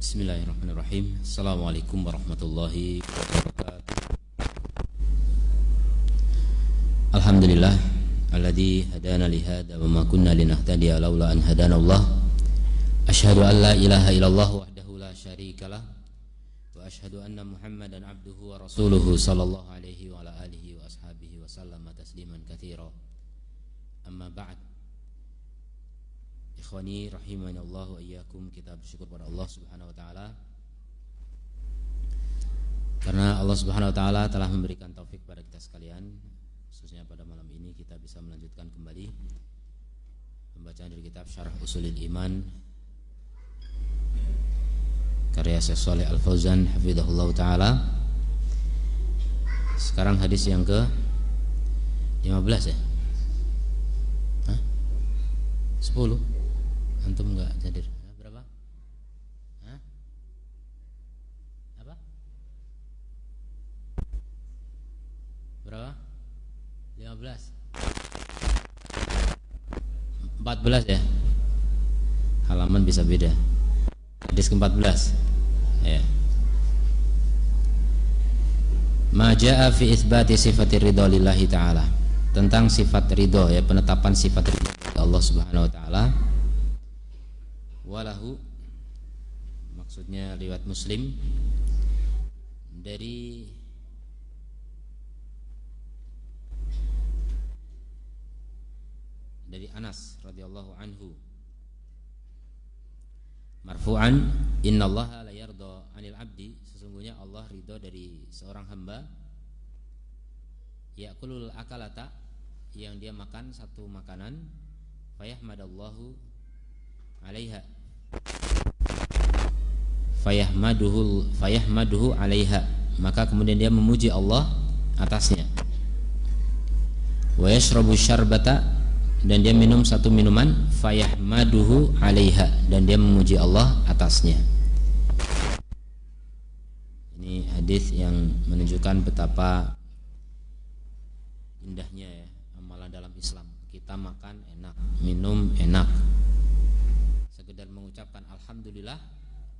Bismillahirrahmanirrahim. Assalamualaikum warahmatullahi wabarakatuh. Alhamdulillah alladzi hadana li hada wa ma kunna linahtadiya laula an hadana Allah. Asyhadu an la ilaha illallah wahdahu la syarikalah wa asyhadu anna Muhammadan abduhu wa rasuluhu sallallahu alaihi wa ala alihi wa ashabihi wa sallama tasliman katsira. Amma ba'd. Ikhwani rahimanallah wa iyyakum, kita bersyukur pada Allah Subhanahu wa taala karena Allah Subhanahu wa taala telah memberikan taufik pada kita sekalian, khususnya pada malam ini kita bisa melanjutkan kembali pembacaan dari kitab Syarah Ushulil Iman karya Syekh Shalih Al Fauzan hafizahullah taala. Sekarang hadis yang ke 15 ya? Hah? 10? Antum enggak hadir. Berapa? Hah? Apa? Berapa? 15. 14 ya? Halaman bisa beda. Hadis ke-14. Ya. Ma jaa fi itsbati sifatir ridha lillahi ta'ala. Tentang sifat ridha, ya, penetapan sifat ridha Allah Subhanahu wa taala. Walahu, maksudnya riwayat Muslim dari Anas radhiyallahu anhu marfu'an, innallaha la yarda 'anil 'abdi, sesungguhnya Allah ridha dari seorang hamba ya'kulul akalata, yang dia makan satu makanan, fayahmadallahu 'alaiha, fayahmaduhu 'alaiha, maka kemudian dia memuji Allah atasnya. Wa yashrabu syarbata, dan dia minum satu minuman, fayahmaduhu 'alaiha, dan dia memuji Allah atasnya. Ini hadis yang menunjukkan betapa indahnya, ya, amalan dalam Islam. Kita makan enak, minum enak, sekedar mengucapkan alhamdulillah,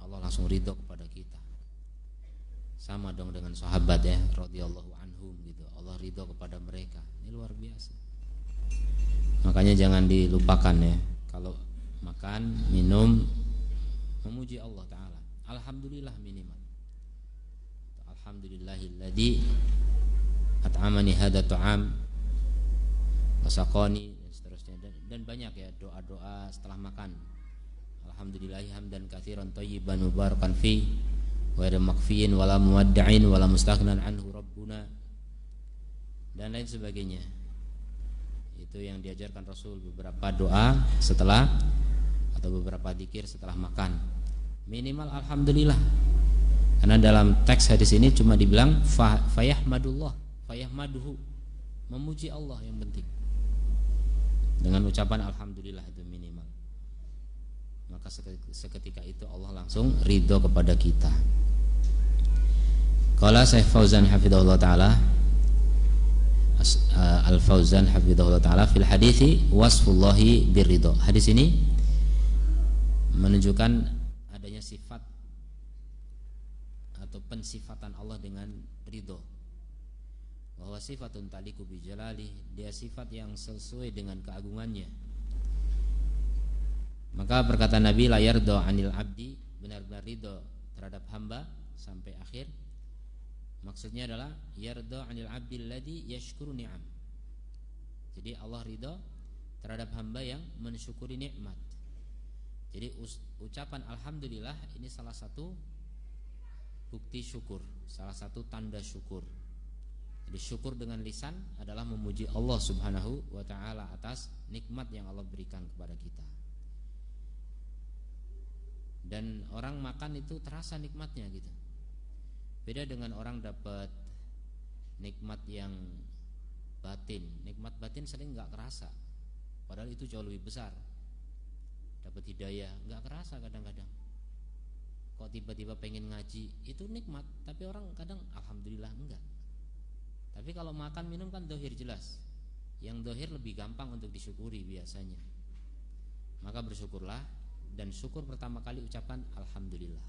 Allah langsung ridho kepada kita. Sama dong dengan sahabat, ya, radhiyallahu anhum gitu. Allah ridho kepada mereka. Ini luar biasa. Makanya jangan dilupakan, ya, kalau makan, minum, memuji Allah taala. Alhamdulillah minimal. Alhamdulillahilladzi at'amani hadza ta'am wa saqani, dan seterusnya, dan banyak, ya, doa-doa setelah makan. Alhamdulillahi hamdan katsiran thayyiban mubarakan fi wa ghairu makfiin wala muwadda'in wala mustaghnan anhu rabbuna, dan lain sebagainya. Itu yang diajarkan Rasul, beberapa doa setelah atau beberapa zikir setelah makan. Minimal alhamdulillah. Karena dalam teks hadis ini cuma dibilang fayahmadullah, fayahmaduhu, memuji Allah yang penting. Dengan ucapan alhamdulillah itu minimal. Maka seketika itu Allah langsung ridho kepada kita. Qala Syekh Fauzan hafizahullah taala, Al Fauzan hafizahullah taala, fil hadithi wasfullahi birridho. Hadis ini menunjukkan adanya sifat atau pensifatan Allah dengan ridho. Bahwa sifatun taliku bijalali, dia sifat yang sesuai dengan keagungannya. Maka perkataan Nabi la yarda 'anil 'abdi, benar-benar ridho terhadap hamba sampai akhir. Maksudnya adalah yarda 'anil 'abdi alladzi yashkuru ni'am. Jadi Allah ridho terhadap hamba yang mensyukuri nikmat. Jadi ucapan alhamdulillah ini salah satu bukti syukur, salah satu tanda syukur. Jadi syukur dengan lisan adalah memuji Allah Subhanahu wa taala atas nikmat yang Allah berikan kepada kita. Dan orang makan itu terasa nikmatnya gitu. Beda dengan orang dapat nikmat yang batin. Nikmat batin sering nggak kerasa, padahal itu jauh lebih besar. Dapat hidayah nggak kerasa kadang-kadang. Kok tiba-tiba pengen ngaji, itu nikmat, tapi orang kadang alhamdulillah enggak. Tapi kalau makan minum kan dohir jelas. Yang dohir lebih gampang untuk disyukuri biasanya. Maka bersyukurlah, dan syukur pertama kali ucapan alhamdulillah.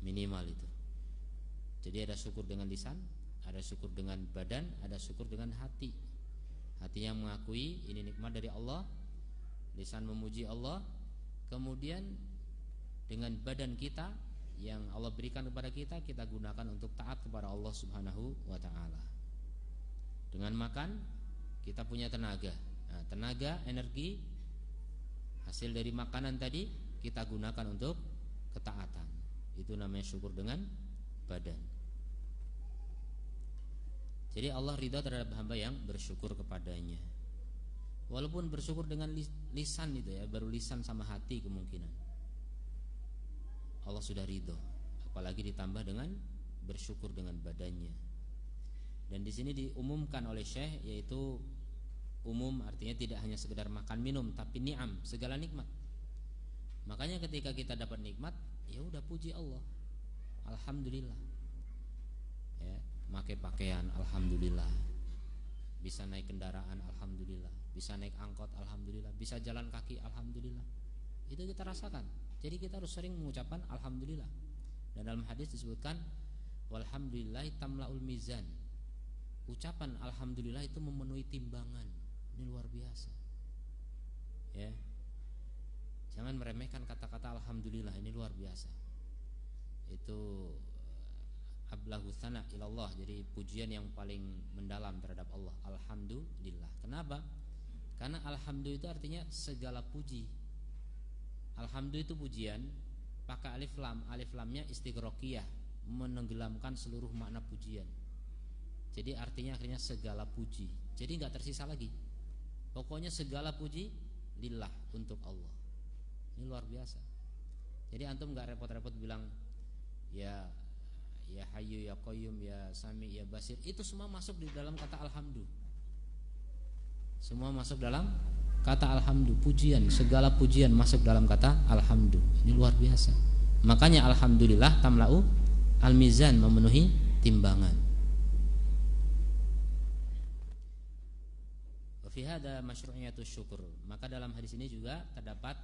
minimal itu. Jadi ada syukur dengan lisan, ada syukur dengan badan, ada syukur dengan hati. Hatinya mengakui ini nikmat dari Allah, lisan memuji Allah, kemudian dengan badan kita yang Allah berikan kepada kita, kita gunakan untuk taat kepada Allah Subhanahu wa taala. Dengan makan kita punya tenaga. Nah, tenaga, energi hasil dari makanan tadi kita gunakan untuk ketaatan. Itu namanya syukur dengan badan. Jadi Allah ridha terhadap hamba yang bersyukur kepadanya. Walaupun bersyukur dengan lisan itu ya, baru lisan sama hati kemungkinan Allah sudah ridho, apalagi ditambah dengan bersyukur dengan badannya. Dan di sini diumumkan oleh Syekh, yaitu umum artinya tidak hanya sekedar makan minum, tapi ni'am, segala nikmat. Makanya ketika kita dapat nikmat, ya udah puji Allah, alhamdulillah. Ya, pakai pakaian, alhamdulillah. Bisa naik kendaraan, alhamdulillah. Bisa naik angkot, alhamdulillah. Bisa jalan kaki, alhamdulillah. Itu kita rasakan. Jadi kita harus sering mengucapkan alhamdulillah. Dan dalam hadis disebutkan walhamdulillah tamlaul mizan. Ucapan alhamdulillah itu memenuhi timbangan. Ini luar biasa. Ya. Jangan meremehkan kata-kata alhamdulillah, ini luar biasa. Itu ablahu tsana ilallah, jadi pujian yang paling mendalam terhadap Allah. Alhamdulillah. Kenapa? Karena alhamdulillah itu artinya segala puji. Alhamdulillah itu pujian pakai alif lam. Alif lamnya istighraqiyah, menenggelamkan seluruh makna pujian. Jadi artinya akhirnya segala puji. Jadi enggak tersisa lagi. Pokoknya segala puji lillah, untuk Allah. Ini luar biasa. Jadi antum enggak repot-repot bilang ya Hayyu ya Qayyum ya Sami ya Basir. Itu semua masuk di dalam kata alhamdulillah. Semua masuk dalam kata alhamdulillah. Pujian, segala pujian masuk dalam kata alhamdulillah. Ini luar biasa. Makanya alhamdulillah tamla'u al-mizan, memenuhi timbangan. Wa fi hadza masyru'iyatus syukur. Maka dalam hadis ini juga terdapat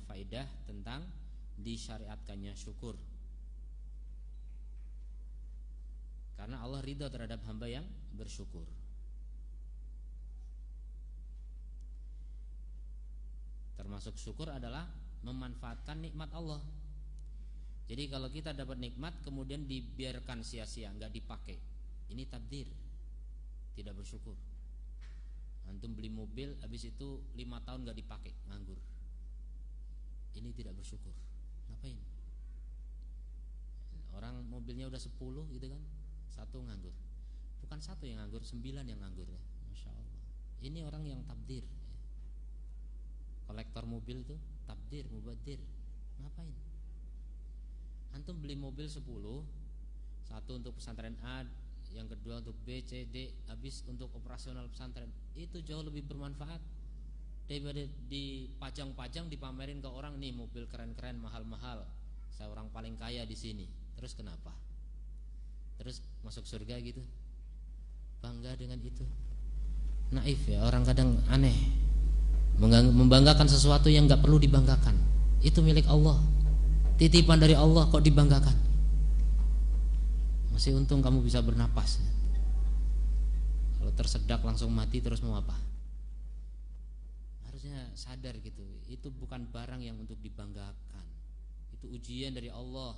faedah tentang disyariatkannya syukur. Karena Allah ridha terhadap hamba yang bersyukur. Termasuk syukur adalah memanfaatkan nikmat Allah. Jadi kalau kita dapat nikmat kemudian dibiarkan sia-sia, enggak dipakai, ini takdir, tidak bersyukur. Antum beli mobil, habis itu 5 tahun enggak dipakai, nganggur. Ini tidak bersyukur. Ngapain? Orang mobilnya udah 10 gitu kan, 1 nganggur. Bukan 1 yang nganggur, 9 yang nganggur ya. Masya Allah. Ini orang yang tabdir. Kolektor mobil itu tabdir, mubadir. Ngapain? Antum beli mobil 10, 1 untuk pesantren A, yang kedua untuk B, C, D, habis untuk operasional pesantren. Itu jauh lebih bermanfaat daripada dipajang-pajang, dipamerin ke orang, nih mobil keren-keren, mahal-mahal, saya orang paling kaya di sini. Terus kenapa? Terus masuk surga gitu? Bangga dengan itu? Naif ya, orang kadang aneh, membanggakan sesuatu yang enggak perlu dibanggakan. Itu milik Allah, titipan dari Allah, kok dibanggakan? Masih untung kamu bisa bernapas. Kalau tersedak langsung mati, terus mau apa? Harusnya sadar gitu. Itu bukan barang yang untuk dibanggakan. Itu ujian dari Allah.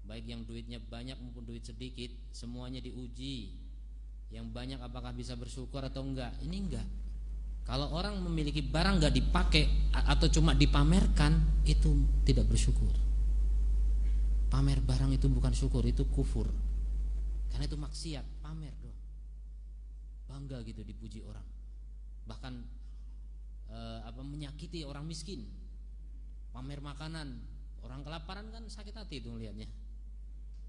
Baik yang duitnya banyak maupun duit sedikit, semuanya diuji. Yang banyak apakah bisa bersyukur atau enggak? Ini enggak. Kalau orang memiliki barang enggak dipakai atau cuma dipamerkan, itu tidak bersyukur. Pamer barang itu bukan syukur, itu kufur. Karena itu maksiat, pamer doang. Bangga gitu dipuji orang. Bahkan menyakiti orang miskin. Pamer makanan, orang kelaparan kan sakit hati itu ngelihatnya.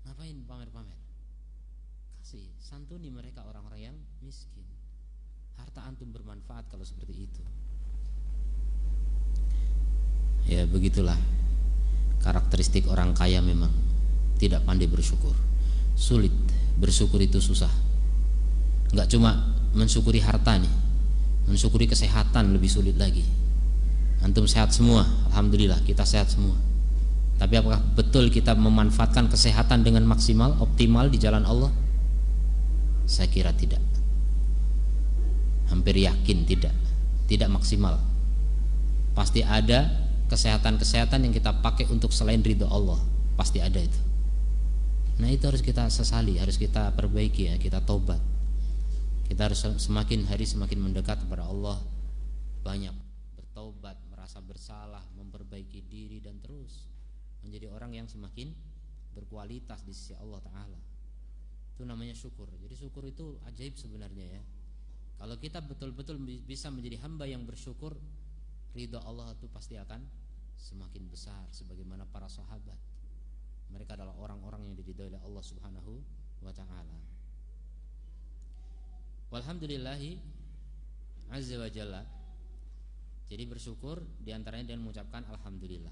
Ngapain pamer-pamer? Kasih, santuni mereka orang-orang yang miskin. Harta antum bermanfaat kalau seperti itu. Ya begitulah karakteristik orang kaya, memang tidak pandai bersyukur. Sulit, bersyukur itu susah. Enggak cuma mensyukuri harta nih, mensyukuri kesehatan lebih sulit lagi. Antum sehat semua, alhamdulillah, kita sehat semua. Tapi apakah betul kita memanfaatkan kesehatan dengan maksimal, optimal di jalan Allah? Saya kira tidak. Hampir yakin tidak. Tidak maksimal. Pasti ada kesehatan-kesehatan yang kita pakai untuk selain ridho Allah. Pasti ada itu. Nah, itu harus kita sesali, harus kita perbaiki ya, kita tobat. Kita harus semakin hari semakin mendekat kepada Allah, banyak bertobat, merasa bersalah, memperbaiki diri, dan terus menjadi orang yang semakin berkualitas di sisi Allah Ta'ala. Itu namanya syukur. Jadi syukur itu ajaib sebenarnya ya. Kalau kita betul-betul bisa menjadi hamba yang bersyukur, ridha Allah itu pasti akan semakin besar. Sebagaimana para sahabat, mereka adalah orang-orang yang diridhai oleh Allah Subhanahu wa Ta'ala. Walhamdulillahi azza wa jalla. Jadi bersyukur diantaranya dengan mengucapkan alhamdulillah.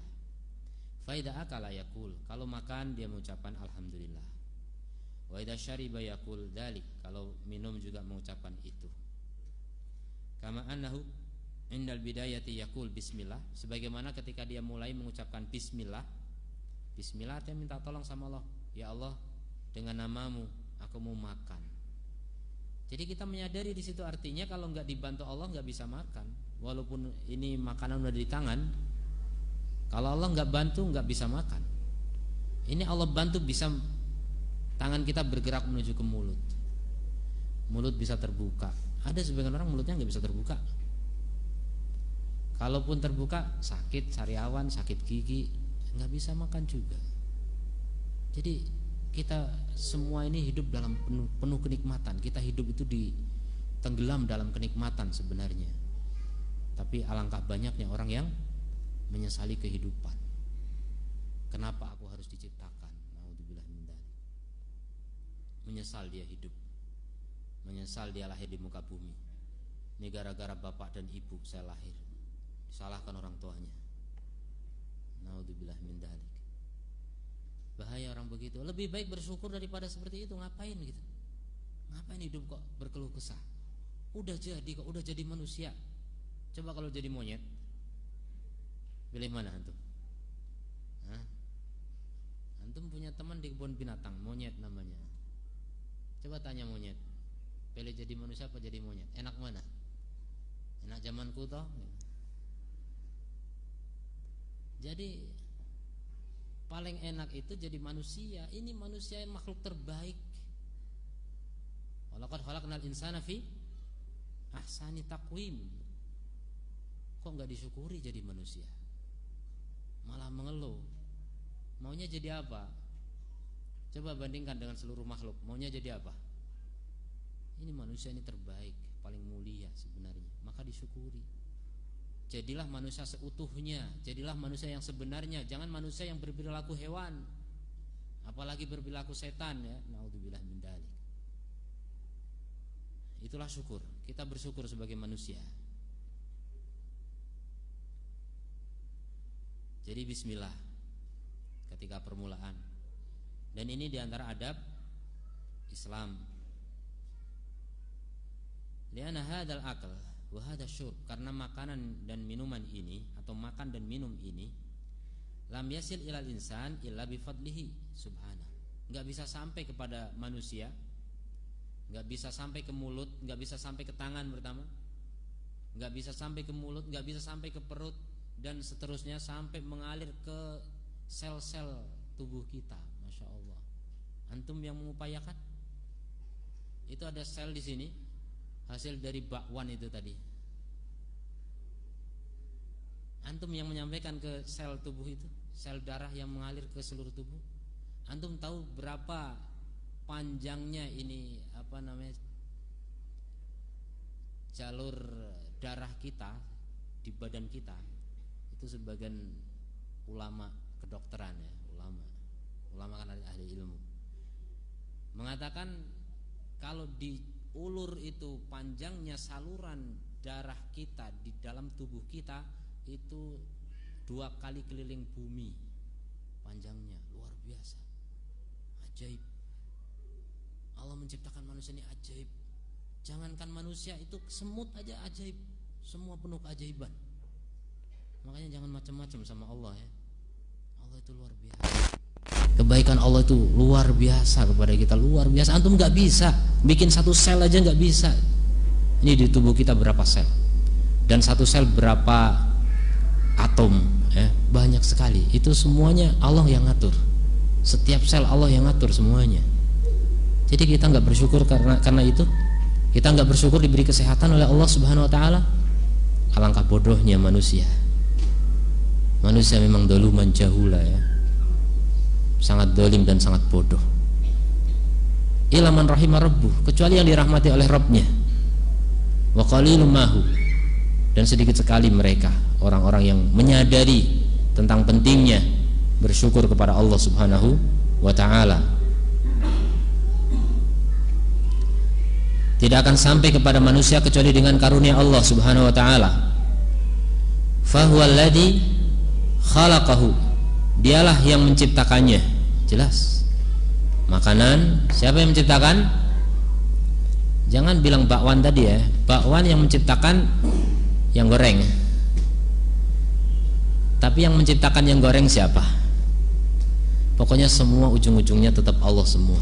Fa idza akala yaqul, kalau makan dia mengucapkan alhamdulillah. Wa idza syariba yaqul dzalik, kalau minum juga mengucapkan itu. Kama annahu indal bidayati yaqul bismillah, sebagaimana ketika dia mulai mengucapkan bismillah. Bismillah artinya minta tolong sama Allah. Ya Allah, dengan namamu aku mau makan. Jadi kita menyadari di situ artinya kalau nggak dibantu Allah nggak bisa makan. Walaupun ini makanan udah di tangan, kalau Allah nggak bantu nggak bisa makan. Ini Allah bantu bisa tangan kita bergerak menuju ke mulut. Mulut bisa terbuka. Ada sebagian orang mulutnya nggak bisa terbuka. Kalaupun terbuka sakit sariawan, sakit gigi, nggak bisa makan juga. Jadi kita semua ini hidup dalam penuh kenikmatan. Kita hidup itu tenggelam dalam kenikmatan sebenarnya. Tapi alangkah banyaknya orang yang menyesali kehidupan. Kenapa aku harus diciptakan? Naudzubillah min dzalik. Menyesal dia hidup. Menyesal dia lahir di muka bumi. Ini gara-gara bapak dan ibu saya lahir. Disalahkan orang tuanya. Naudzubillah min dzalik. Bahaya orang begitu. Lebih baik bersyukur daripada seperti itu. Ngapain gitu? Ngapain hidup kok berkeluh kesah? Udah jadi kok, udah jadi manusia. Coba kalau jadi monyet, pilih mana antum? Hah? Antum punya teman di kebun binatang, monyet namanya. Coba tanya monyet, pilih jadi manusia apa jadi monyet? Enak mana? Enak zamanku toh. Jadi paling enak itu jadi manusia. Ini manusia yang makhluk terbaik. Walaqad khalaqnal insana fi ahsani taqwim. Kok nggak disyukuri jadi manusia? Malah mengeluh. Maunya jadi apa? Coba bandingkan dengan seluruh makhluk. Maunya jadi apa? Ini manusia ini terbaik, paling mulia sebenarnya. Maka disyukuri. Jadilah manusia seutuhnya. Jadilah manusia yang sebenarnya. Jangan manusia yang berperilaku hewan, apalagi berperilaku setan ya. Naudzubillah min dzalik. Itulah syukur. Kita bersyukur sebagai manusia. Jadi bismillah ketika permulaan. Dan ini diantara adab Islam. Lianna hadzal akal wa hadzal syurb, karena makanan dan minuman ini atau makan dan minum ini lam yasil ilal insan illa bifadlihi subhana. Enggak bisa sampai kepada manusia, enggak bisa sampai ke mulut, enggak bisa sampai ke tangan pertama, enggak bisa sampai ke mulut, enggak bisa sampai ke perut, dan seterusnya sampai mengalir ke sel-sel tubuh kita. Masya Allah. Antum yang mengupayakan. Itu ada sel di sini, hasil dari bakwan itu tadi. Antum yang menyampaikan ke sel tubuh itu, sel darah yang mengalir ke seluruh tubuh. Antum tahu berapa panjangnya ini jalur darah kita di badan kita? Itu sebagian ulama kedokteran ya, ulama kan ahli ilmu mengatakan kalau diulur itu panjangnya saluran darah kita di dalam tubuh kita itu 2 kali keliling bumi panjangnya. Luar biasa, ajaib. Allah menciptakan manusia ini ajaib. Jangankan manusia, itu semut aja ajaib. Semua penuh keajaiban. Makanya jangan macam-macam sama Allah ya. Allah Allah itu luar biasa. Kebaikan Allah itu luar biasa kepada kita, luar biasa. Antum nggak bisa bikin satu sel aja, nggak bisa. Ini di tubuh kita berapa sel, dan satu sel berapa atom, ya, banyak sekali. Itu semuanya Allah yang ngatur. Setiap sel Allah yang ngatur semuanya. Jadi kita nggak bersyukur karena itu. Kita nggak bersyukur diberi kesehatan oleh Allah Subhanahu Wa Taala. Alangkah bodohnya manusia. Manusia memang doluman jahula, ya, sangat dolim dan sangat bodoh. Ilaman rahimah rabbuh, kecuali yang dirahmati oleh Rabbnya. Wa qalilum mahu, dan sedikit sekali mereka orang-orang yang menyadari tentang pentingnya bersyukur kepada Allah Subhanahu wa Ta'ala. Tidak akan sampai kepada manusia kecuali dengan karunia Allah Subhanahu wa Ta'ala. Fahuwal ladzi khalaqahu, dialah yang menciptakannya. Jelas. Makanan siapa yang menciptakan? Jangan bilang bakwan tadi, ya. Bakwan yang menciptakan yang goreng. Tapi yang menciptakan yang goreng siapa? Pokoknya semua ujung-ujungnya tetap Allah semua.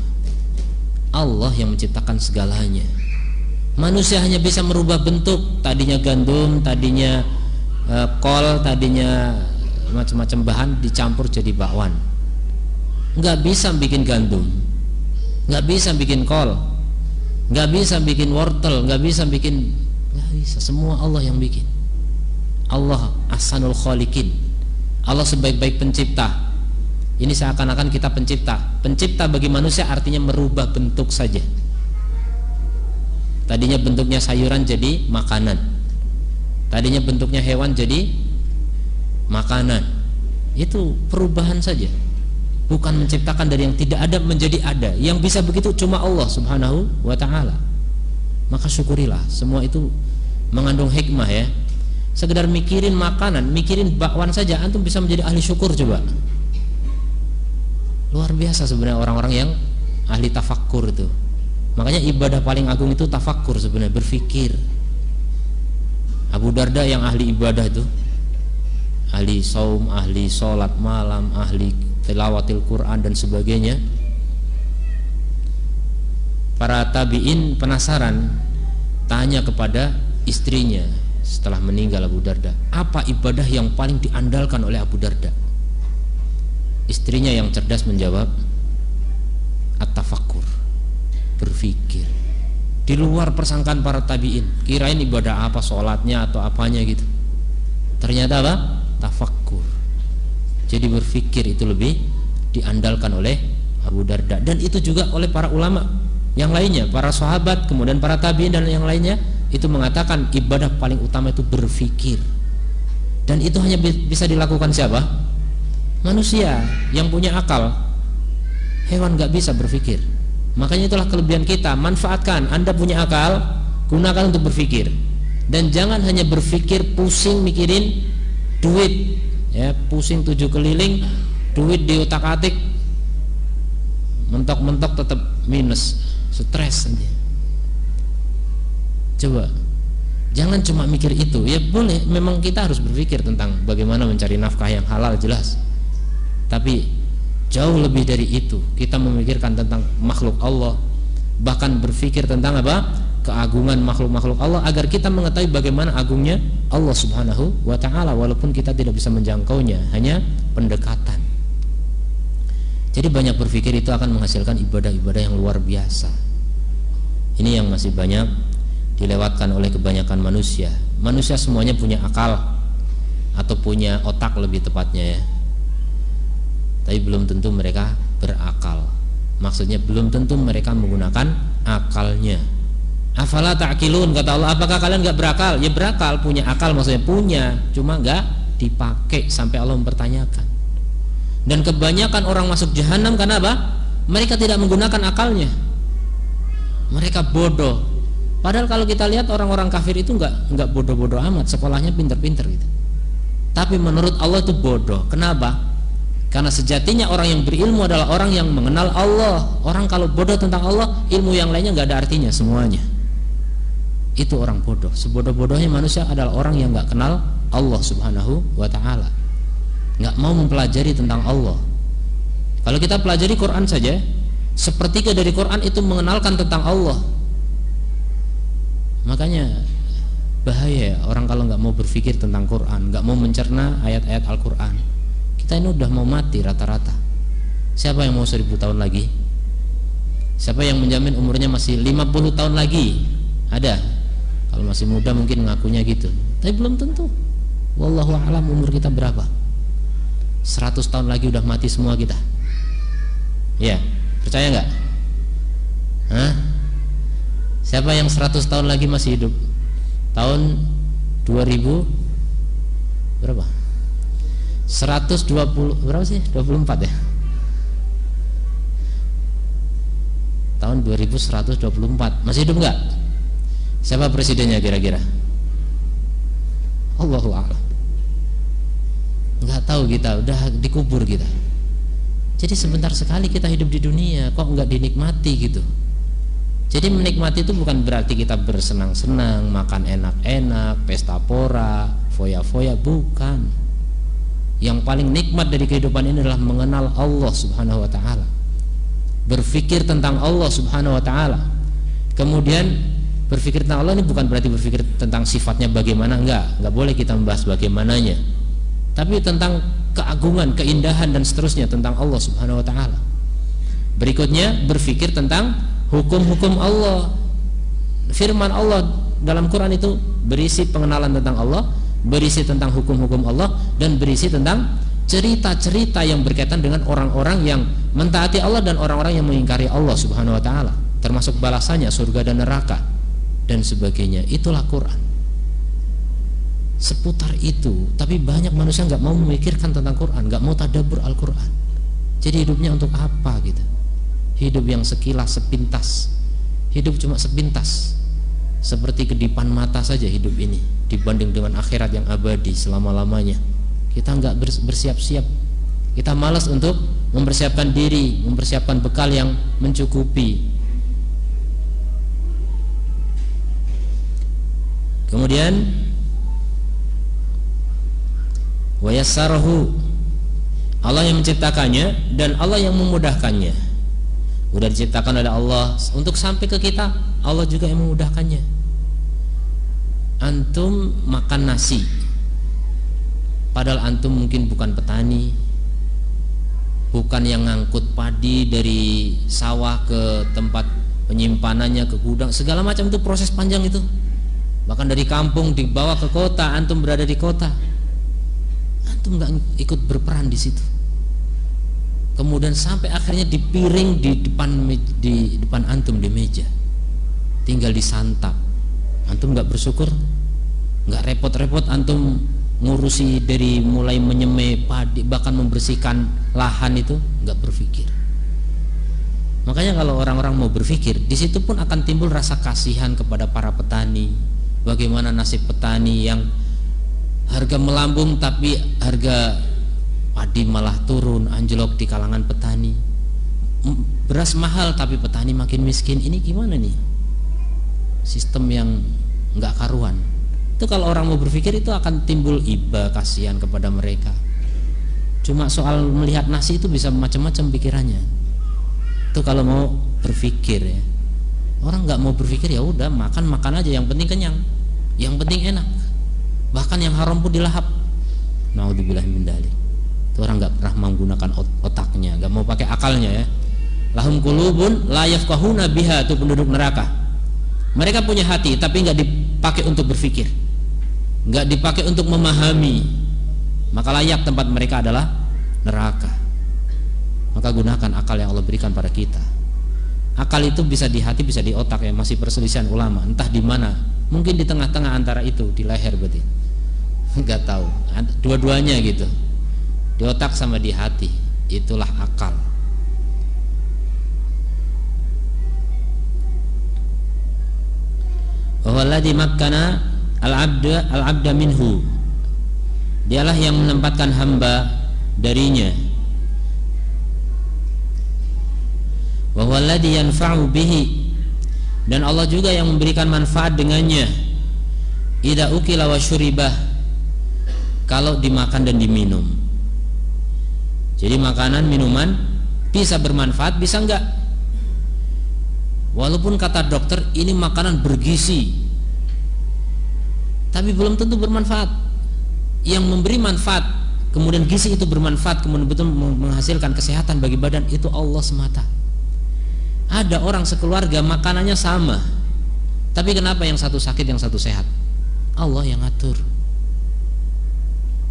Allah yang menciptakan segalanya. Manusia hanya bisa merubah bentuk, tadinya gandum, tadinya kol, tadinya macam-macam bahan dicampur jadi bakwan. Nggak bisa bikin gandum, nggak bisa bikin kol, nggak bisa bikin wortel, nggak bisa. Semua Allah yang bikin. Allah ahsanul khaliqin, Allah sebaik-baik pencipta. Ini seakan-akan kita pencipta. Pencipta bagi manusia artinya merubah bentuk saja. Tadinya bentuknya sayuran jadi makanan, tadinya bentuknya hewan jadi makanan. Itu perubahan saja, bukan menciptakan dari yang tidak ada menjadi ada. Yang bisa begitu cuma Allah Subhanahu wa Ta'ala. Maka syukurilah, semua itu mengandung hikmah, ya. Sekedar mikirin makanan, mikirin bakwan saja antum bisa menjadi ahli syukur. Coba, luar biasa sebenarnya orang-orang yang ahli tafakkur itu. Makanya ibadah paling agung itu tafakkur sebenarnya, berfikir. Abu Darda yang ahli ibadah itu, ahli saum, ahli sholat malam, ahli tilawatil Quran dan sebagainya. Para tabi'in penasaran, tanya kepada istrinya setelah meninggal Abu Darda, apa ibadah yang paling diandalkan oleh Abu Darda? Istrinya yang cerdas menjawab, at-tafakkur, berfikir. Di luar persangkaan para tabi'in, kirain ibadah apa, sholatnya atau apanya gitu. Ternyata apa? Tafakkur. Jadi berfikir itu lebih diandalkan oleh Abu Darda, dan itu juga oleh para ulama yang lainnya, para sahabat, kemudian para tabi'in dan yang lainnya, itu mengatakan ibadah paling utama itu berfikir. Dan itu hanya bisa dilakukan siapa? Manusia yang punya akal. Hewan gak bisa berfikir. Makanya itulah kelebihan kita, manfaatkan. Anda punya akal, gunakan untuk berfikir. Dan jangan hanya berfikir pusing mikirin duit, ya, pusing 7 keliling, duit diutak-atik, mentok-mentok tetap minus, stres nanti. Coba, jangan cuma mikir itu. Ya boleh, memang kita harus berpikir tentang bagaimana mencari nafkah yang halal, jelas. Tapi jauh lebih dari itu, kita memikirkan tentang makhluk Allah, bahkan berpikir tentang apa? Keagungan makhluk-makhluk Allah, agar kita mengetahui bagaimana agungnya Allah Subhanahu wa Ta'ala, walaupun kita tidak bisa menjangkaunya, hanya pendekatan. Jadi banyak berpikir itu akan menghasilkan ibadah-ibadah yang luar biasa. Ini yang masih banyak dilewatkan oleh kebanyakan manusia. Manusia semuanya punya akal, atau punya otak lebih tepatnya, ya. Tapi belum tentu mereka berakal. Maksudnya belum tentu mereka menggunakan akalnya. Afala ta'qilun, kata Allah, apakah kalian gak berakal? Ya berakal, punya akal, maksudnya punya, cuma gak dipakai sampai Allah mempertanyakan. Dan kebanyakan orang masuk jahanam karena apa? Mereka tidak menggunakan akalnya. Mereka bodoh. Padahal kalau kita lihat orang-orang kafir itu nggak bodoh-bodoh amat, sekolahnya pinter-pinter gitu. Tapi menurut Allah itu bodoh. Kenapa? Karena sejatinya orang yang berilmu adalah orang yang mengenal Allah. Orang kalau bodoh tentang Allah, ilmu yang lainnya nggak ada artinya semuanya. Itu orang bodoh. Sebodoh-bodohnya manusia adalah orang yang nggak kenal Allah Subhanahu wa Ta'ala. nggak mau mempelajari tentang Allah. Kalau kita pelajari Quran saja, sepertiga dari Quran itu mengenalkan tentang Allah. Makanya bahaya orang kalau nggak mau berpikir tentang Quran, nggak mau mencerna ayat-ayat Al-Quran. Kita ini udah mau mati rata-rata. Siapa yang mau 1000 tahun lagi? Siapa yang menjamin umurnya masih 50 tahun lagi? Ada. Kalau masih muda mungkin ngakunya gitu, tapi belum tentu. Wallahu a'lam umur kita berapa. 100 tahun lagi udah mati semua kita. Ya, percaya nggak? Hah? Siapa yang 100 tahun lagi masih hidup? Tahun 2000 berapa? 120 berapa sih? 24 ya? Tahun 2124 masih hidup nggak? Siapa presidennya kira-kira? Allahu a'lam. Nggak tahu kita, udah dikubur kita. Jadi sebentar sekali kita hidup di dunia, kok nggak dinikmati gitu. Jadi menikmati itu bukan berarti kita bersenang-senang, makan enak-enak, pesta pora, foya-foya, bukan. Yang paling nikmat dari kehidupan ini adalah mengenal Allah Subhanahu wa taala. Berpikir tentang Allah Subhanahu wa taala. Kemudian berpikir tentang Allah ini bukan berarti berpikir tentang sifatnya bagaimana, enggak boleh kita membahas bagaimananya. Tapi tentang keagungan, keindahan dan seterusnya tentang Allah Subhanahu wa taala. Berikutnya berpikir tentang hukum-hukum Allah. Firman Allah dalam Quran itu berisi pengenalan tentang Allah, berisi tentang hukum-hukum Allah, dan berisi tentang cerita-cerita yang berkaitan dengan orang-orang yang mentaati Allah dan orang-orang yang mengingkari Allah Subhanahu wa taala, termasuk balasannya surga dan neraka dan sebagainya. Itulah Quran. Seputar itu. Tapi banyak manusia nggak mau memikirkan tentang Quran, nggak mau tadabbur Al-Quran. Jadi hidupnya untuk apa gitu? Hidup yang sekilas, sepintas. Hidup cuma sepintas, seperti kedipan mata saja hidup ini dibanding dengan akhirat yang abadi selama-lamanya. Kita nggak bersiap-siap. Kita malas untuk mempersiapkan diri, mempersiapkan bekal yang mencukupi. Kemudian wa yassarahu, Allah yang menciptakannya dan Allah yang memudahkannya. Udah diciptakan oleh Allah untuk sampai ke kita, Allah juga yang memudahkannya. Antum makan nasi, padahal antum mungkin bukan petani, bukan yang ngangkut padi dari sawah ke tempat penyimpanannya, ke gudang, segala macam itu proses panjang itu. Bahkan dari kampung dibawa ke kota, antum berada di kota, antum nggak ikut berperan di situ. Kemudian sampai akhirnya dipiring di depan antum di meja, tinggal disantap. Antum nggak bersyukur, nggak repot-repot antum ngurusi dari mulai menyemai padi, bahkan membersihkan lahan itu, nggak berpikir. Makanya kalau orang-orang mau berpikir, di situ pun akan timbul rasa kasihan kepada para petani. Bagaimana nasib petani yang harga melambung tapi harga padi malah turun, anjlok di kalangan petani. Beras mahal tapi petani makin miskin. Ini gimana nih? Sistem yang nggak karuan. Itu kalau orang mau berpikir itu akan timbul iba, kasihan kepada mereka. Cuma soal melihat nasi itu bisa macam-macam pikirannya. Itu kalau mau berpikir ya. Orang nggak mau berpikir, ya udah makan aja, yang penting kenyang, yang penting enak. Bahkan yang haram pun dilahap. Naudzubillah min dzalik. Itu orang nggak pernah menggunakan otaknya, nggak mau pakai akalnya ya. Lahum qulubun la yafqahuna biha, itu penduduk neraka. Mereka punya hati tapi nggak dipakai untuk berpikir, nggak dipakai untuk memahami, maka layak tempat mereka adalah neraka. Maka gunakan akal yang Allah berikan pada kita. Akal itu bisa di hati, bisa di otak ya, masih perselisihan ulama, entah di mana. Mungkin di tengah-tengah antara itu, di leher berarti. Nggak tahu. Dua-duanya gitu. Di otak sama di hati, itulah akal. Walladzi makkana al-'abda minhu, dialah yang menempatkan hamba darinya. Wa walladzi yanfa'u bihi, dan Allah juga yang memberikan manfaat dengannya. Idza ukila wa syuribah, kalau dimakan dan diminum. Jadi makanan, minuman bisa bermanfaat, bisa enggak. Walaupun kata dokter ini makanan bergizi, tapi belum tentu bermanfaat. Yang memberi manfaat, kemudian gizi itu bermanfaat, kemudian betul menghasilkan kesehatan bagi badan, itu Allah semata. Ada orang sekeluarga makanannya sama, tapi kenapa yang satu sakit, yang satu sehat? Allah yang atur.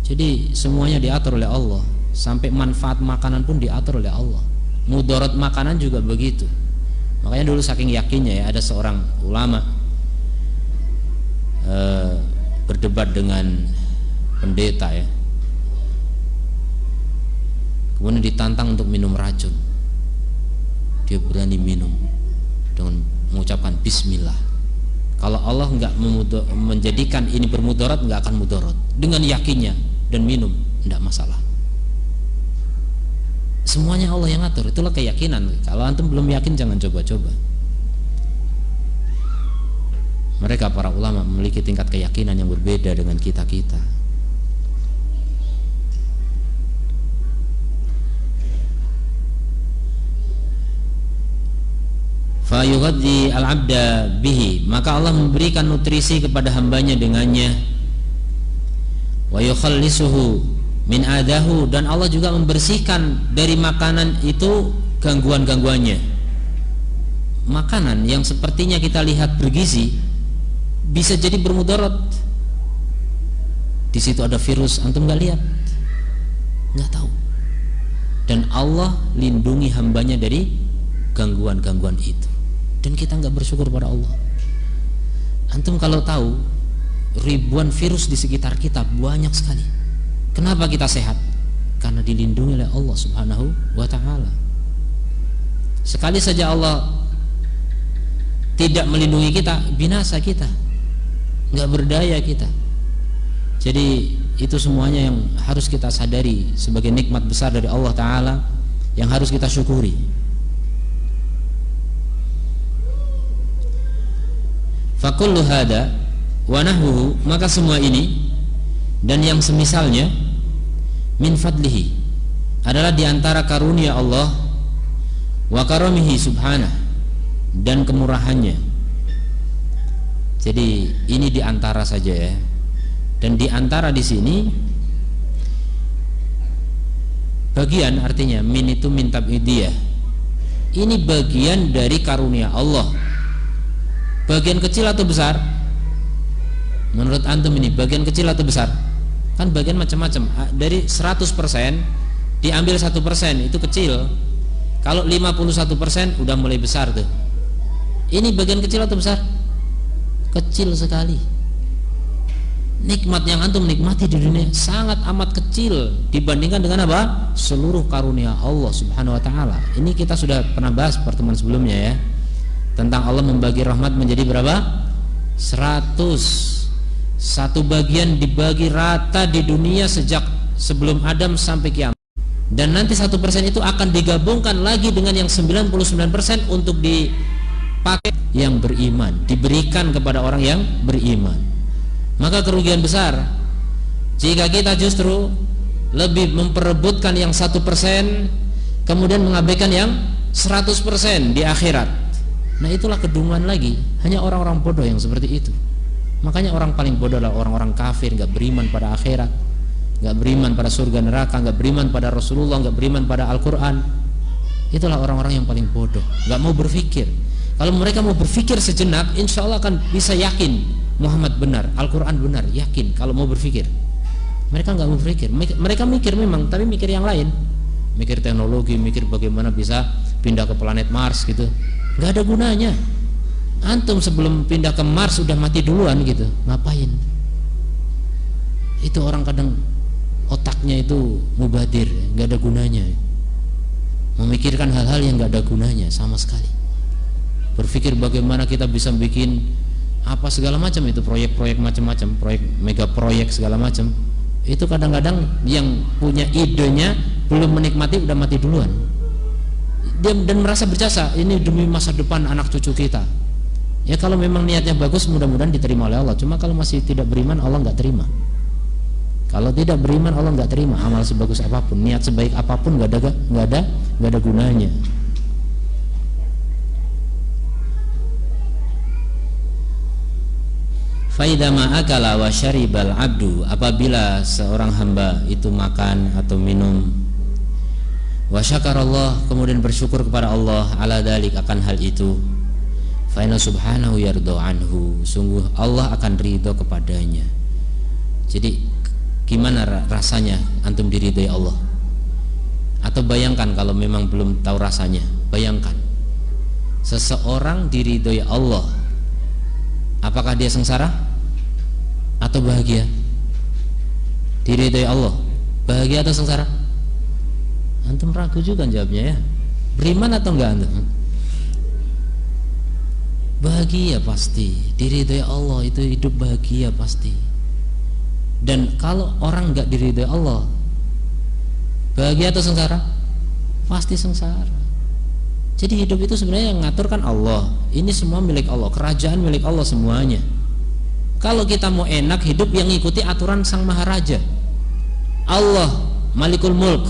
Jadi semuanya diatur oleh Allah. Sampai manfaat makanan pun diatur oleh Allah. Mudarat makanan juga begitu. Makanya dulu saking yakinnya ya, ada seorang ulama berdebat dengan pendeta ya, kemudian ditantang untuk minum racun. Dia berani minum dengan mengucapkan bismillah. Kalau Allah enggak menjadikan ini bermudarat, enggak akan mudarat. Dengan yakinnya dan minum, enggak masalah. Semuanya Allah yang atur, itulah keyakinan. Kalau antum belum yakin jangan coba-coba. Mereka para ulama memiliki tingkat keyakinan yang berbeda dengan kita-kita. Fa yughaddi al-'abda bihi, maka Allah memberikan nutrisi kepada hambanya dengannya. Wa yukhallisuhu min adahu, dan Allah juga membersihkan dari makanan itu gangguan-gangguannya. Makanan yang sepertinya kita lihat bergizi bisa jadi bermudarat. Di situ ada virus, antum nggak lihat, nggak tahu. Dan Allah lindungi hambanya dari gangguan-gangguan itu. Dan kita nggak bersyukur pada Allah. Antum kalau tahu ribuan virus di sekitar kita, banyak sekali. Kenapa kita sehat? Karena dilindungi oleh Allah Subhanahu wa ta'ala. Sekali saja Allah tidak melindungi kita, binasa kita, nggak berdaya kita. Jadi itu semuanya yang harus kita sadari sebagai nikmat besar dari Allah Ta'ala yang harus kita syukuri. Fakullu hada wa nahwuhu, maka semua ini dan yang semisalnya min fadlihi adalah diantara karunia Allah wa karamihi subhanah, dan kemurahannya. Jadi ini diantara saja ya, dan diantara di sini bagian, artinya min itu min tab'idiyah, ini bagian dari karunia Allah. Bagian kecil atau besar? Menurut antum ini bagian kecil atau besar? Kan bagian macam-macam. Dari 100% diambil 1%, itu kecil. Kalau 51% udah mulai besar tuh. Ini bagian kecil atau besar? Kecil sekali. Nikmat yang antum nikmati di dunia sangat amat kecil dibandingkan dengan apa? Seluruh karunia Allah Subhanahu wa ta'ala. Ini kita sudah pernah bahas pertemuan sebelumnya ya, tentang Allah membagi rahmat menjadi berapa? 100. Satu bagian dibagi rata di dunia sejak sebelum Adam sampai kiamat. Dan nanti 1% itu akan digabungkan lagi dengan yang 99% untuk dipakai yang beriman, diberikan kepada orang yang beriman. Maka kerugian besar jika kita justru lebih memperebutkan yang 1%, kemudian mengabaikan yang 100% di akhirat. Nah itulah kedunguan lagi. Hanya orang-orang bodoh yang seperti itu. Makanya orang paling bodoh adalah orang-orang kafir, nggak beriman pada akhirat, nggak beriman pada surga neraka, nggak beriman pada Rasulullah, nggak beriman pada Al-Quran. Itulah orang-orang yang paling bodoh, nggak mau berpikir. Kalau mereka mau berpikir sejenak, insya Allah akan bisa yakin Muhammad benar, Al-Quran benar, yakin kalau mau berpikir. Mereka nggak mau berpikir, mereka mikir memang, tapi mikir yang lain, mikir teknologi, mikir bagaimana bisa pindah ke planet Mars gitu, nggak ada gunanya. Antum sebelum pindah ke Mars sudah mati duluan gitu, ngapain? Itu orang kadang otaknya itu mubadir, nggak ada gunanya, memikirkan hal-hal yang nggak ada gunanya sama sekali. Berpikir bagaimana kita bisa bikin apa segala macam, itu proyek-proyek macam-macam, proyek mega proyek segala macam. Itu kadang-kadang yang punya idenya belum menikmati udah mati duluan. Dia dan merasa berjasa, ini demi masa depan anak cucu kita. Ya kalau memang niatnya bagus mudah-mudahan diterima oleh Allah. Cuma kalau masih tidak beriman Allah nggak terima. Kalau tidak beriman, Allah nggak terima amal sebagus apapun, niat sebaik apapun nggak ada gunanya. Faida ma'akala wa syaribal abdu, apabila seorang hamba itu makan atau minum, wa syakarallah, kemudian bersyukur kepada Allah ala dalik, akan hal itu, fa inna subhanahu yardo anhu, sungguh Allah akan ridho kepadanya. Jadi gimana rasanya antum diridhoi Allah? Atau bayangkan kalau memang belum tahu rasanya, bayangkan seseorang diridhoi Allah, apakah dia sengsara atau bahagia? Diridhoi Allah, bahagia atau sengsara? Antum ragu juga jawabnya ya. Beriman atau enggak antum? Bahagia pasti. Diridhoi Allah itu hidup bahagia pasti. Dan kalau orang enggak diridhoi Allah, bahagia atau sengsara? Pasti sengsara. Jadi hidup itu sebenarnya yang ngaturkan Allah. Ini semua milik Allah, kerajaan milik Allah semuanya. Kalau kita mau enak hidup, yang ngikuti aturan Sang Maharaja Allah, Malikul Mulk,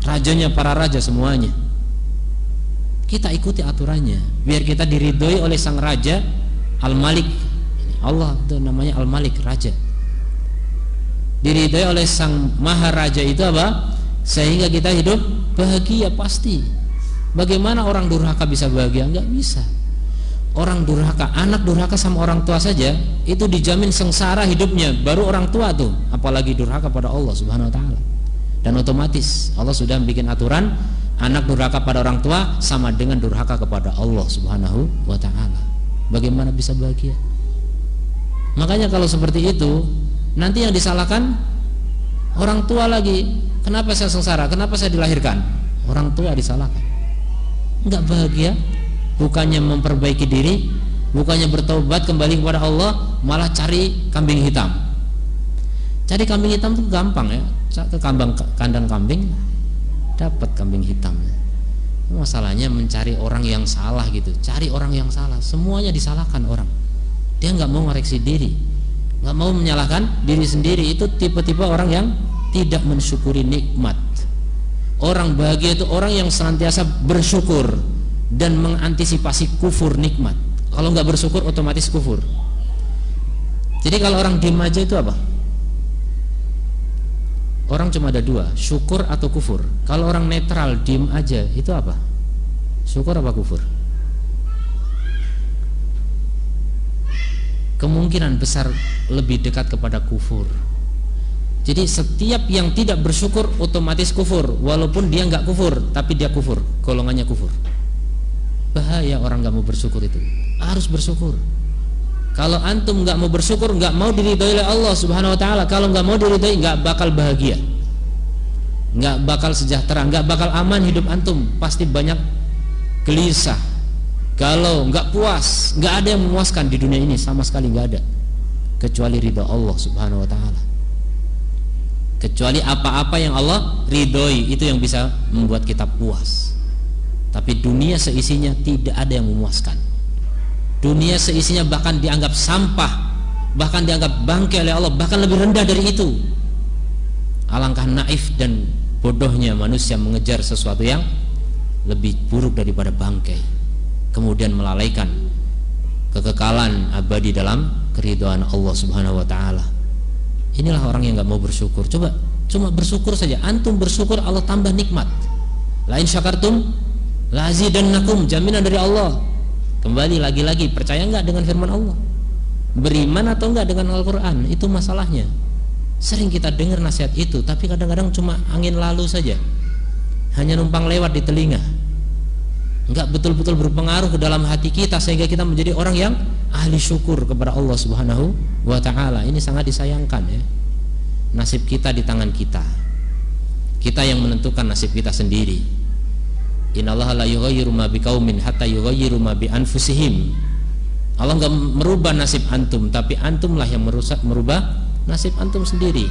rajanya para raja semuanya. Kita ikuti aturannya biar kita diridhoi oleh Sang Raja Al-Malik. Allah itu namanya Al-Malik, raja. Diridhoi oleh Sang Maharaja itu apa? Sehingga kita hidup bahagia pasti. Bagaimana orang durhaka bisa bahagia? Enggak bisa. Orang durhaka, anak durhaka sama orang tua saja itu dijamin sengsara hidupnya, baru orang tua tuh, apalagi durhaka pada Allah Subhanahu wa taala. Dan otomatis Allah sudah bikin aturan, anak durhaka pada orang tua sama dengan durhaka kepada Allah Subhanahu wa taala. Bagaimana bisa bahagia? Makanya kalau seperti itu, nanti yang disalahkan orang tua lagi. Kenapa saya sengsara? Kenapa saya dilahirkan? Orang tua disalahkan. Enggak bahagia, bukannya memperbaiki diri, bukannya bertaubat kembali kepada Allah, malah cari kambing hitam. Cari kambing hitam itu gampang ya, ke kandang kambing dapat kambing hitam. Masalahnya mencari orang yang salah gitu, cari orang yang salah, semuanya disalahkan orang. Dia nggak mau ngoreksi diri, nggak mau menyalahkan diri sendiri. Itu tipe-tipe orang yang tidak mensyukuri nikmat. Orang bahagia itu orang yang senantiasa bersyukur dan mengantisipasi kufur nikmat. Kalau nggak bersyukur otomatis kufur. Jadi kalau orang diem aja itu apa? Orang cuma ada dua, syukur atau kufur. Kalau orang netral diem aja itu apa? Syukur apa kufur? Kemungkinan besar lebih dekat kepada kufur. Jadi setiap yang tidak bersyukur otomatis kufur, walaupun dia nggak kufur, tapi dia kufur, golongannya kufur. Bahaya orang nggak mau bersyukur itu. Harus bersyukur. Kalau antum nggak mau bersyukur, nggak mau diridhoi oleh Allah Subhanahu wa taala. Kalau nggak mau diridhoi, nggak bakal bahagia, nggak bakal sejahtera, nggak bakal aman hidup antum. Pasti banyak gelisah. Kalau nggak puas, nggak ada yang memuaskan di dunia ini, sama sekali nggak ada, kecuali ridha Allah Subhanahu wa taala. Kecuali apa-apa yang Allah ridhoi, itu yang bisa membuat kita puas. Tapi dunia seisinya tidak ada yang memuaskan. Dunia seisinya bahkan dianggap sampah, bahkan dianggap bangkai oleh Allah, bahkan lebih rendah dari itu. Alangkah naif dan bodohnya manusia mengejar sesuatu yang lebih buruk daripada bangkai, kemudian melalaikan kekekalan abadi dalam keridhaan Allah Subhanahu wa taala. Inilah orang yang nggak mau bersyukur. Coba cuma bersyukur saja. Antum bersyukur, Allah tambah nikmat. La in syakartum la azidannakum, jaminan dari Allah. Kembali lagi-lagi, percaya nggak dengan firman Allah? Beriman atau enggak dengan Al-Quran? Itu masalahnya. Sering kita dengar nasihat itu, tapi kadang-kadang cuma angin lalu saja, hanya numpang lewat di telinga, enggak betul-betul berpengaruh ke dalam hati kita sehingga kita menjadi orang yang ahli syukur kepada Allah Subhanahu wa ta'ala. Ini sangat disayangkan ya. Nasib kita di tangan kita. Kita yang menentukan nasib kita sendiri. Innallaha la yughayyiru ma biqaumin hatta yughayyiru ma bi anfusihim. Allah enggak merubah nasib antum, tapi antumlah yang merubah nasib antum sendiri.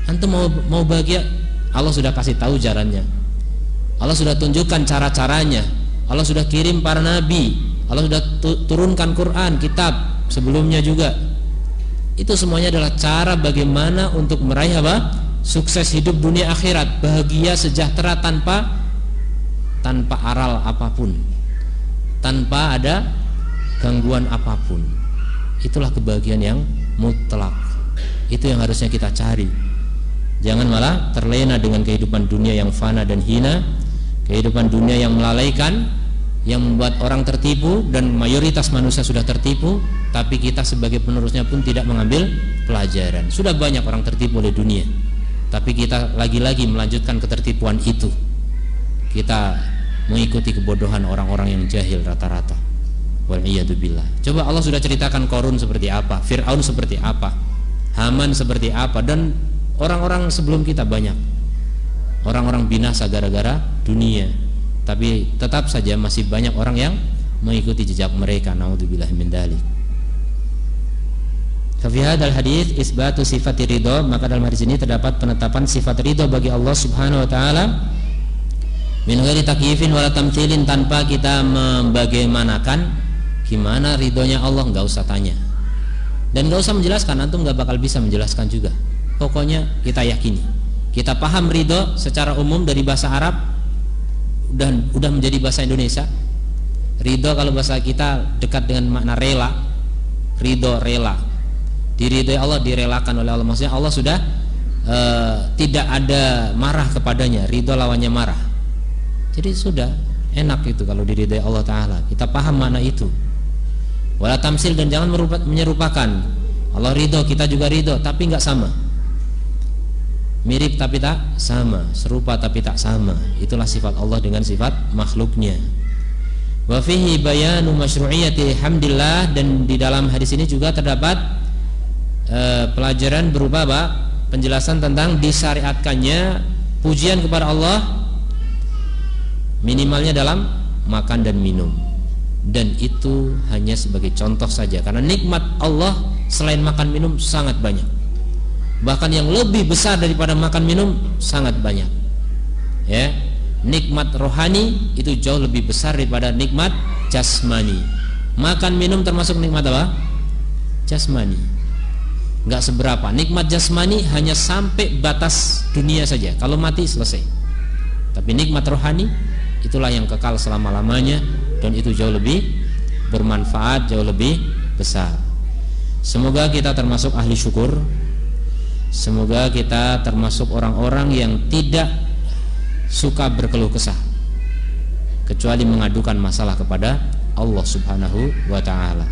Antum mau bahagia, Allah sudah kasih tahu jalannya. Allah sudah tunjukkan cara-caranya. Allah sudah kirim para nabi. Allah sudah turunkan Quran, kitab sebelumnya juga. Itu semuanya adalah cara bagaimana untuk meraih apa? Sukses hidup dunia akhirat, bahagia sejahtera tanpa aral apapun, tanpa ada gangguan apapun. Itulah kebahagiaan yang mutlak. Itu yang harusnya kita cari. Jangan malah terlena dengan kehidupan dunia yang fana dan hina, kehidupan dunia yang melalaikan, yang membuat orang tertipu, dan mayoritas manusia sudah tertipu, tapi kita sebagai penerusnya pun tidak mengambil pelajaran. Sudah banyak orang tertipu oleh dunia, tapi kita lagi-lagi melanjutkan ketertipuan itu. Kita mengikuti kebodohan orang-orang yang jahil rata-rata. Wal'iyadzubillah. Coba Allah sudah ceritakan Qarun seperti apa, Fir'aun seperti apa, Haman seperti apa, dan orang-orang sebelum kita banyak. Orang-orang binasa gara-gara dunia, tapi tetap saja masih banyak orang yang mengikuti jejak mereka. Naudzubillah min dzalik. Fi hadzal hadits isbatu sifat ridho, maka dalam hadis ini terdapat penetapan sifat ridho bagi Allah Subhanahu wa taala min ghairi takyifin wala tamtsilin, tanpa kita membagaimanakan gimana ridhonya Allah, enggak usah tanya. Dan enggak usah menjelaskan, antum enggak bakal bisa menjelaskan juga. Pokoknya kita yakini, kita paham ridho secara umum dari bahasa Arab, dan udah menjadi bahasa Indonesia. Ridho kalau bahasa kita dekat dengan makna rela. Ridho, rela, diridhoi Allah, direlakan oleh Allah. Maksudnya Allah sudah tidak ada marah kepadanya. Ridho lawannya marah. Jadi sudah enak itu kalau diridhoi Allah Ta'ala. Kita paham makna itu. Wala tamsil, dan jangan menyerupakan. Allah ridho, kita juga ridho, tapi enggak sama. Mirip tapi tak sama, serupa tapi tak sama. Itulah sifat Allah dengan sifat makhluknya. Wa fihi bayanu masyru'iyyati hamdillah, dan di dalam hadis ini juga terdapat pelajaran berupa apa? Penjelasan tentang disyariatkannya pujian kepada Allah, minimalnya dalam makan dan minum. Dan itu hanya sebagai contoh saja, karena nikmat Allah selain makan minum sangat banyak. Bahkan yang lebih besar daripada makan minum sangat banyak. Ya, nikmat rohani itu jauh lebih besar daripada nikmat jasmani. Makan minum termasuk nikmat apa? Jasmani. Enggak seberapa. Nikmat jasmani hanya sampai batas dunia saja. Kalau mati selesai. Tapi nikmat rohani itulah yang kekal selama-lamanya, dan itu jauh lebih bermanfaat, jauh lebih besar. Semoga kita termasuk ahli syukur. Semoga kita termasuk orang-orang yang tidak suka berkeluh kesah, kecuali mengadukan masalah kepada Allah Subhanahu wa ta'ala.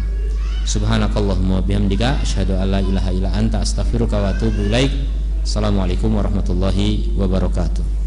Subhanakallahumma bihamdika asyhadu an la ilaha illa anta astaghfiruka wa atubu ilaik. Assalamualaikum warahmatullahi wabarakatuh.